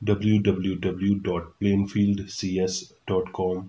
www.plainfieldcs.com।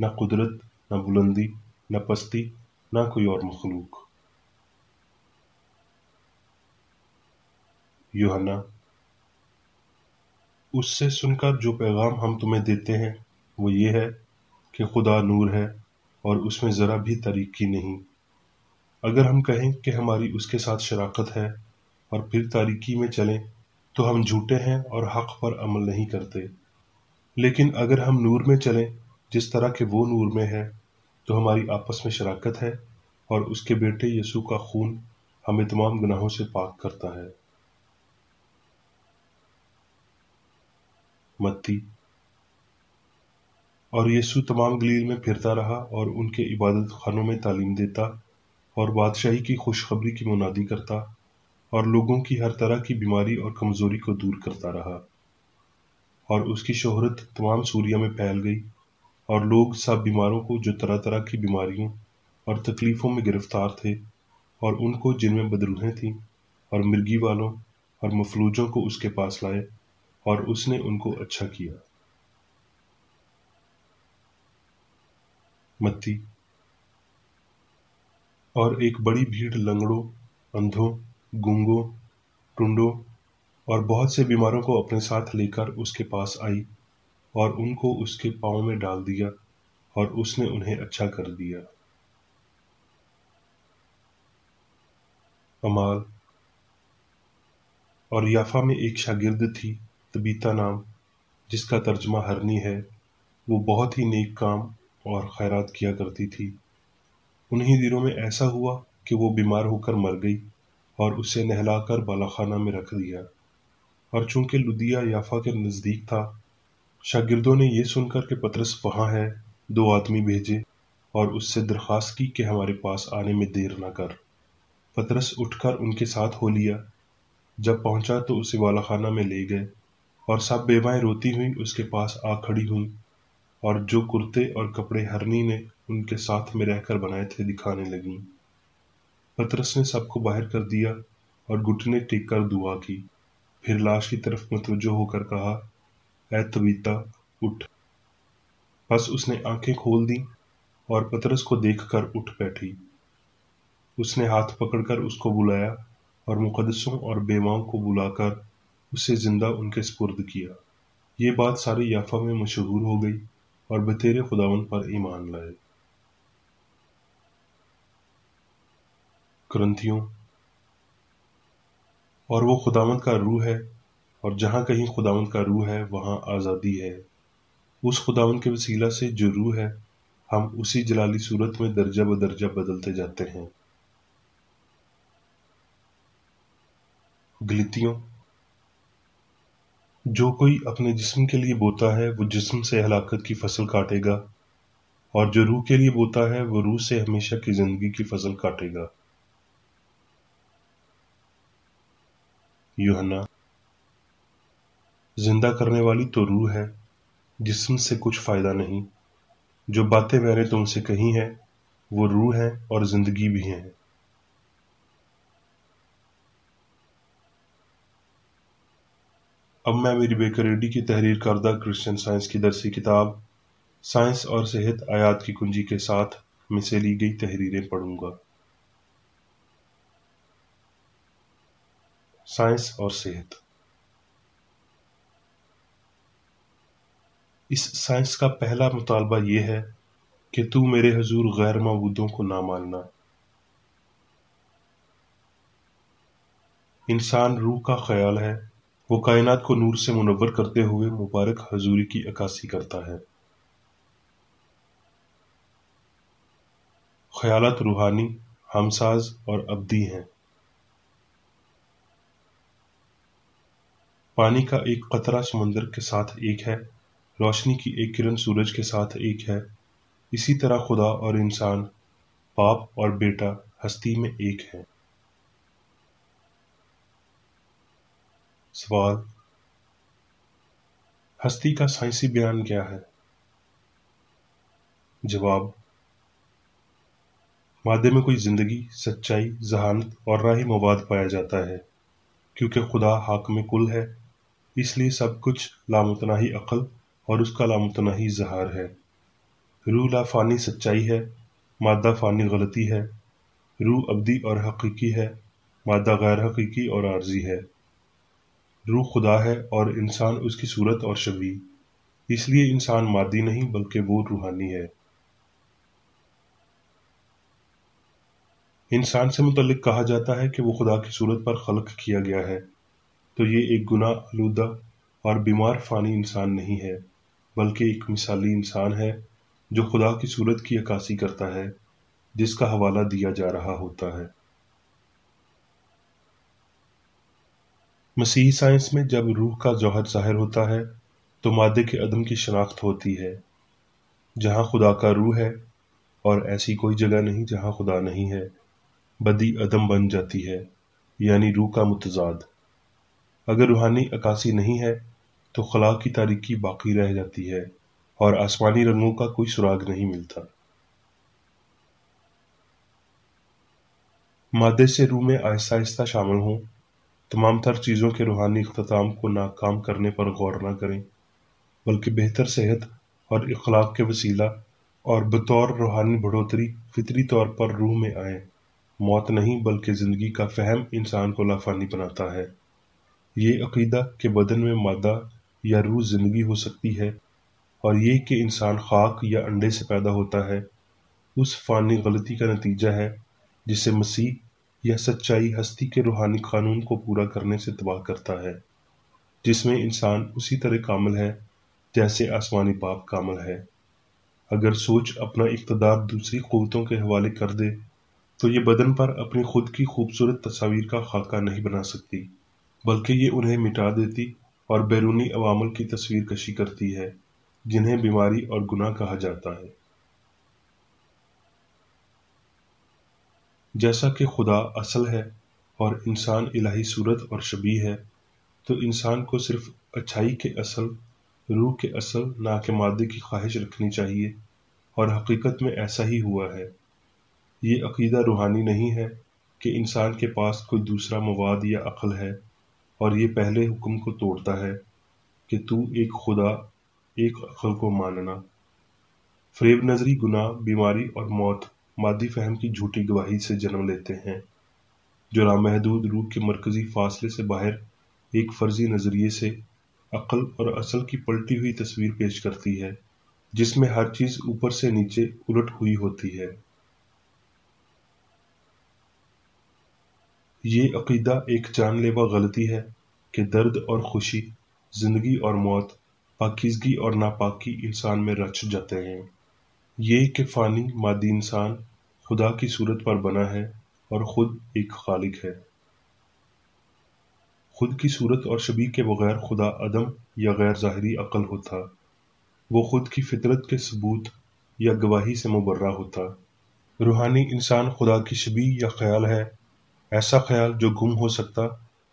نہ قدرت، نہ بلندی، نہ پستی، نہ کوئی اور مخلوق۔ یوحنا، اس سے سن کر جو پیغام ہم تمہیں دیتے ہیں وہ یہ ہے کہ خدا نور ہے اور اس میں ذرا بھی تاریکی نہیں۔ اگر ہم کہیں کہ ہماری اس کے ساتھ شراکت ہے اور پھر تاریکی میں چلیں تو ہم جھوٹے ہیں اور حق پر عمل نہیں کرتے۔ لیکن اگر ہم نور میں چلیں جس طرح کہ وہ نور میں ہے تو ہماری آپس میں شراکت ہے، اور اس کے بیٹے یسوع کا خون ہمیں تمام گناہوں سے پاک کرتا ہے۔ متی۔ اور یسوع تمام گلیل میں پھرتا رہا اور ان کے عبادت خانوں میں تعلیم دیتا اور بادشاہی کی خوشخبری کی منادی کرتا اور لوگوں کی ہر طرح کی بیماری اور کمزوری کو دور کرتا رہا، اور اس کی شہرت تمام سوریا میں پھیل گئی، اور لوگ سب بیماروں کو جو طرح طرح کی بیماریوں اور تکلیفوں میں گرفتار تھے، اور ان کو جن میں بدروہیں تھیں اور مرگی والوں اور مفلوجوں کو اس کے پاس لائے، اور اس نے ان کو اچھا کیا۔ متی۔ اور ایک بڑی بھیڑ لنگڑوں، اندھوں، گونگوں، ٹنڈوں اور بہت سے بیماروں کو اپنے ساتھ لے کر اس کے پاس آئی، اور ان کو اس کے پاؤں میں ڈال دیا، اور اس نے انہیں اچھا کر دیا۔ اعمال۔ اور یافا میں ایک شاگرد تھی طبیتا نام، جس کا ترجمہ ہرنی ہے، وہ بہت ہی نیک کام اور خیرات کیا کرتی تھی۔ انہی دنوں میں ایسا ہوا کہ وہ بیمار ہو کر مر گئی، اور اسے نہلا کر بالاخانہ میں رکھ دیا۔ اور چونکہ لدیا یافا کے نزدیک تھا، شاگردوں نے یہ سن کر کہ پطرس وہاں ہے، 2 آدمی بھیجے اور اس سے درخواست کی کہ ہمارے پاس آنے میں دیر نہ کر۔ پطرس اٹھ کر ان کے ساتھ ہو لیا۔ جب پہنچا تو اسے بالاخانہ میں لے گئے، اور سب بیوائیں روتی ہوئی اس کے پاس آ کھڑی ہوئیں، اور جو کرتے اور کپڑے ہرنی نے ان کے ساتھ میں رہ کر بنائے تھے دکھانے لگیں۔ پطرس نے سب کو باہر کر دیا اور گھٹنے ٹیک کر دعا کی، پھر لاش کی طرف متوجہ ہو کر کہا، اے طبیتا، اٹھ۔ بس اس نے آنکھیں کھول دیں اور پطرس کو دیکھ کر اٹھ بیٹھی۔ اس نے ہاتھ پکڑ کر اس کو بلایا اور مقدسوں اور بیواؤں کو بلا کر اسے زندہ ان کے سپرد کیا۔ یہ بات سارے یافا میں مشہور ہو گئی، اور بطیر خداوند پر ایمان لائے۔ کرنتھیوں۔ اور وہ خداوند کا روح ہے، اور جہاں کہیں خداوند کا روح ہے وہاں آزادی ہے۔ اس خداوند کے وسیلہ سے جو روح ہے، ہم اسی جلالی صورت میں درجہ بدرجہ بدلتے جاتے ہیں۔ گلتیوں۔ جو کوئی اپنے جسم کے لیے بوتا ہے وہ جسم سے ہلاکت کی فصل کاٹے گا، اور جو روح کے لیے بوتا ہے وہ روح سے ہمیشہ کی زندگی کی فصل کاٹے گا۔ یوحنا۔ زندہ کرنے والی تو روح ہے، جسم سے کچھ فائدہ نہیں۔ جو باتیں میں نے تم سے کہی ہیں وہ روح ہیں اور زندگی بھی ہیں۔ اب میں میری بیکریڈی کی تحریر کردہ کرسچن سائنس کی درسی کتاب سائنس اور صحت آیات کی کنجی کے ساتھ میں سے لی گئی تحریریں پڑھوں گا۔ سائنس اور صحت۔ اس سائنس کا پہلا مطالبہ یہ ہے کہ تو میرے حضور غیر معبودوں کو نہ ماننا۔ انسان روح کا خیال ہے، وہ کائنات کو نور سے منور کرتے ہوئے مبارک حضوری کی عکاسی کرتا ہے۔ خیالات روحانی، ہمساز اور ابدی ہیں۔ پانی کا ایک قطرہ سمندر کے ساتھ ایک ہے، روشنی کی ایک کرن سورج کے ساتھ ایک ہے، اسی طرح خدا اور انسان، باپ اور بیٹا ہستی میں ایک ہیں۔ سوال: ہستی کا سائنسی بیان کیا ہے؟ جواب: مادے میں کوئی زندگی، سچائی، ذہانت اور راہی مواد پایا جاتا ہے۔ کیونکہ خدا حاکم کل ہے، اس لیے سب کچھ لامتناہی عقل اور اس کا لامتناہی اظہار ہے۔ روح لافانی سچائی ہے، مادہ فانی غلطی ہے۔ روح ابدی اور حقیقی ہے، مادہ غیر حقیقی اور عارضی ہے۔ روح خدا ہے اور انسان اس کی صورت اور شبیہ، اس لیے انسان مادی نہیں بلکہ وہ روحانی ہے۔ انسان سے متعلق کہا جاتا ہے کہ وہ خدا کی صورت پر خلق کیا گیا ہے، تو یہ ایک گناہ آلودہ اور بیمار فانی انسان نہیں ہے، بلکہ ایک مثالی انسان ہے جو خدا کی صورت کی عکاسی کرتا ہے، جس کا حوالہ دیا جا رہا ہوتا ہے۔ مسیحی سائنس میں جب روح کا جوہر ظاہر ہوتا ہے تو مادے کے عدم کی شناخت ہوتی ہے۔ جہاں خدا کا روح ہے، اور ایسی کوئی جگہ نہیں جہاں خدا نہیں ہے، بدی عدم بن جاتی ہے، یعنی روح کا متضاد۔ اگر روحانی عکاسی نہیں ہے تو خلا کی تاریکی باقی رہ جاتی ہے اور آسمانی رنگوں کا کوئی سراغ نہیں ملتا۔ مادے سے روح میں آہستہ آہستہ شامل ہوں، تمام تر چیزوں کے روحانی اختتام کو ناکام کرنے پر غور نہ کریں، بلکہ بہتر صحت اور اخلاق کے وسیلہ اور بطور روحانی بڑھوتری فطری طور پر روح میں آئیں۔ موت نہیں بلکہ زندگی کا فہم انسان کو لافانی بناتا ہے۔ یہ عقیدہ کہ بدن میں مادہ یا روح زندگی ہو سکتی ہے، اور یہ کہ انسان خاک یا انڈے سے پیدا ہوتا ہے، اس فانی غلطی کا نتیجہ ہے جسے مسیح یا سچائی ہستی کے روحانی قانون کو پورا کرنے سے تباہ کرتا ہے، جس میں انسان اسی طرح کامل ہے جیسے آسمانی باپ کامل ہے۔ اگر سوچ اپنا اقتدار دوسری قوتوں کے حوالے کر دے تو یہ بدن پر اپنی خود کی خوبصورت تصاویر کا خاکہ نہیں بنا سکتی، بلکہ یہ انہیں مٹا دیتی اور بیرونی عوامل کی تصویر کشی کرتی ہے، جنہیں بیماری اور گناہ کہا جاتا ہے۔ جیسا کہ خدا اصل ہے اور انسان الہی صورت اور شبیہ ہے، تو انسان کو صرف اچھائی کے اصل، روح کے اصل، نہ کہ مادے کی خواہش رکھنی چاہیے، اور حقیقت میں ایسا ہی ہوا ہے۔ یہ عقیدہ روحانی نہیں ہے کہ انسان کے پاس کوئی دوسرا مواد یا عقل ہے، اور یہ پہلے حکم کو توڑتا ہے کہ تو ایک خدا، ایک عقل کو ماننا۔ فریب نظری، گناہ، بیماری اور موت مادی فہم کی جھوٹی گواہی سے جنم لیتے ہیں، جو لامحدود روح کے مرکزی فاصلے سے باہر ایک فرضی نظریے سے عقل اور اصل کی پلٹی ہوئی تصویر پیش کرتی ہے، جس میں ہر چیز اوپر سے نیچے الٹ ہوئی ہوتی ہے۔ یہ عقیدہ ایک جان لیوا غلطی ہے کہ درد اور خوشی، زندگی اور موت، پاکیزگی اور ناپاکی انسان میں رچ جاتے ہیں۔ یہ کہ فانی مادی انسان خدا کی صورت پر بنا ہے اور خود ایک خالق ہے۔ خود کی صورت اور شبیہ کے بغیر خدا عدم یا غیر ظاہری عقل ہوتا، وہ خود کی فطرت کے ثبوت یا گواہی سے مبرہ ہوتا۔ روحانی انسان خدا کی شبیہ یا خیال ہے، ایسا خیال جو گم ہو سکتا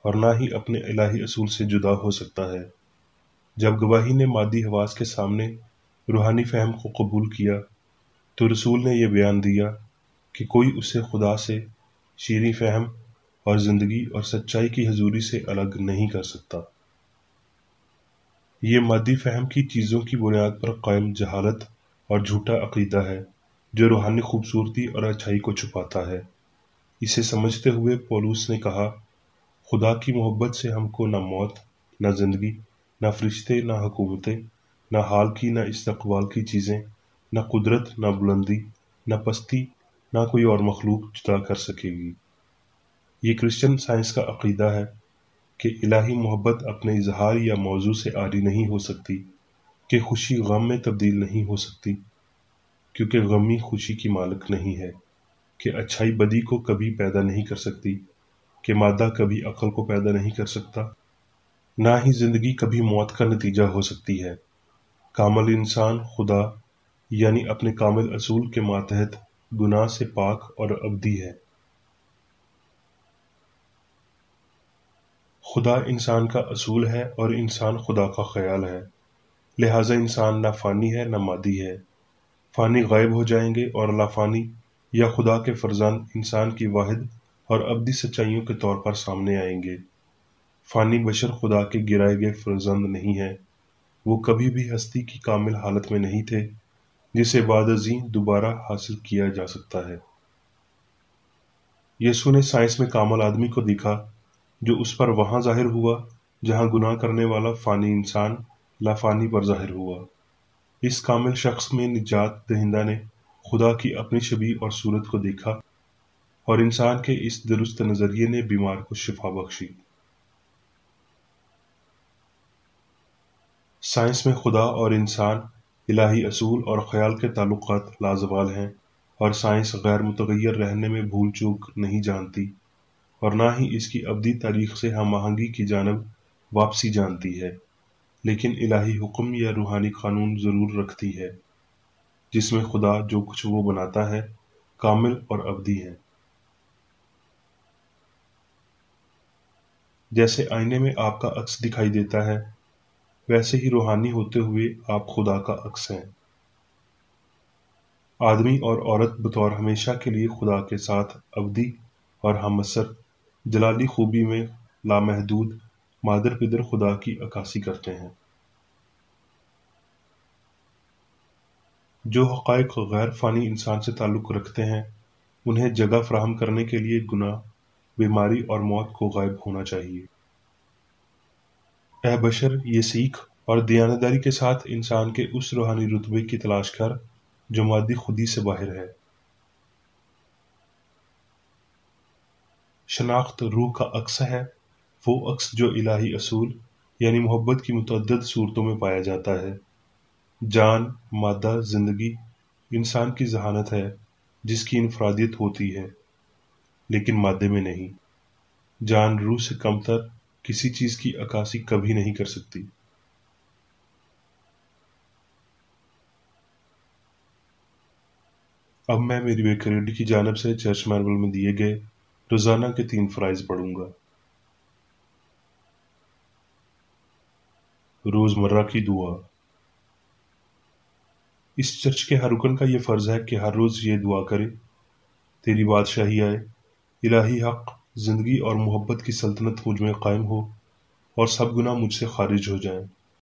اور نہ ہی اپنے الہی اصول سے جدا ہو سکتا ہے۔ جب گواہی نے مادی حواس کے سامنے روحانی فہم کو قبول کیا تو رسول نے یہ بیان دیا کہ کوئی اسے خدا سے، شیریں فہم اور زندگی اور سچائی کی حضوری سے الگ نہیں کر سکتا۔ یہ مادی فہم کی چیزوں کی بنیاد پر قائم جہالت اور جھوٹا عقیدہ ہے جو روحانی خوبصورتی اور اچھائی کو چھپاتا ہے۔ اسے سمجھتے ہوئے پولس نے کہا، خدا کی محبت سے ہم کو نہ موت، نہ زندگی، نہ فرشتے، نہ حکومتیں، نہ حال کی نہ استقبال کی چیزیں، نہ قدرت، نہ بلندی، نہ پستی، نہ کوئی اور مخلوق جدا کر سکے گی۔ یہ کرسچن سائنس کا عقیدہ ہے کہ الہی محبت اپنے اظہار یا موضوع سے عاری نہیں ہو سکتی، کہ خوشی غم میں تبدیل نہیں ہو سکتی، کیونکہ غمی خوشی کی مالک نہیں ہے، کہ اچھائی بدی کو کبھی پیدا نہیں کر سکتی، کہ مادہ کبھی عقل کو پیدا نہیں کر سکتا، نہ ہی زندگی کبھی موت کا نتیجہ ہو سکتی ہے۔ کامل انسان خدا یعنی اپنے کامل اصول کے ماتحت گناہ سے پاک اور ابدی ہے۔ خدا انسان کا اصول ہے اور انسان خدا کا خیال ہے، لہٰذا انسان نہ فانی ہے نہ مادی ہے۔ فانی غائب ہو جائیں گے اور لافانی یا خدا کے فرزند انسان کی واحد اور ابدی سچائیوں کے طور پر سامنے آئیں گے۔ فانی بشر خدا کے گرائے گئے فرزند نہیں ہیں، وہ کبھی بھی ہستی کی کامل حالت میں نہیں تھے، جسے بعد ازیں دوبارہ حاصل کیا جا سکتا ہے۔ یسوع نے سائنس میں کامل آدمی کو دیکھا جو اس پر وہاں ظاہر ہوا جہاں گناہ کرنے والا فانی انسان لافانی پر ظاہر ہوا۔ اس کامل شخص میں نجات دہندہ نے خدا کی اپنی شبیہ اور صورت کو دیکھا اور انسان کے اس درست نظریے نے بیمار کو شفا بخشی۔ سائنس میں خدا اور انسان، الہی اصول اور خیال کے تعلقات لازوال ہیں، اور سائنس غیر متغیر رہنے میں بھول چوک نہیں جانتی اور نہ ہی اس کی ابدی تاریخ سے ہم آہنگی کی جانب واپسی جانتی ہے، لیکن الہی حکم یا روحانی قانون ضرور رکھتی ہے جس میں خدا جو کچھ وہ بناتا ہے کامل اور ابدی ہے۔ جیسے آئینے میں آپ کا عکس دکھائی دیتا ہے، ویسے ہی روحانی ہوتے ہوئے آپ خدا کا عکس ہیں۔ آدمی اور عورت بطور ہمیشہ کے لیے خدا کے ساتھ ابدی اور ہم اثر جلالی خوبی میں لامحدود مادر پدر خدا کی عکاسی کرتے ہیں۔ جو حقائق غیر فانی انسان سے تعلق رکھتے ہیں انہیں جگہ فراہم کرنے کے لیے گناہ، بیماری اور موت کو غائب ہونا چاہیے۔ اے بشر، یہ سیکھ اور دیانتداری کے ساتھ انسان کے اس روحانی رتبے کی تلاش کر جو مادی خودی سے باہر ہے۔ شناخت روح کا عکس ہے، وہ عکس جو الہی اصول یعنی محبت کی متعدد صورتوں میں پایا جاتا ہے۔ جان، مادہ، زندگی انسان کی ذہانت ہے جس کی انفرادیت ہوتی ہے لیکن مادے میں نہیں۔ جان روح سے کم تر کسی چیز کی عکاسی کبھی نہیں کر سکتی۔ اب میں میری بیکریڈی کی جانب سے چرچ ماربل میں دیے گئے روزانہ کے 3 فرائض پڑھوں گا۔ روزمرہ کی دعا۔ اس چرچ کے ہر رکن کا یہ فرض ہے کہ ہر روز یہ دعا کرے: تیری بادشاہی آئے، الہی حق، زندگی اور محبت کی سلطنت مجھ میں قائم ہو اور سب گناہ مجھ سے خارج ہو جائیں۔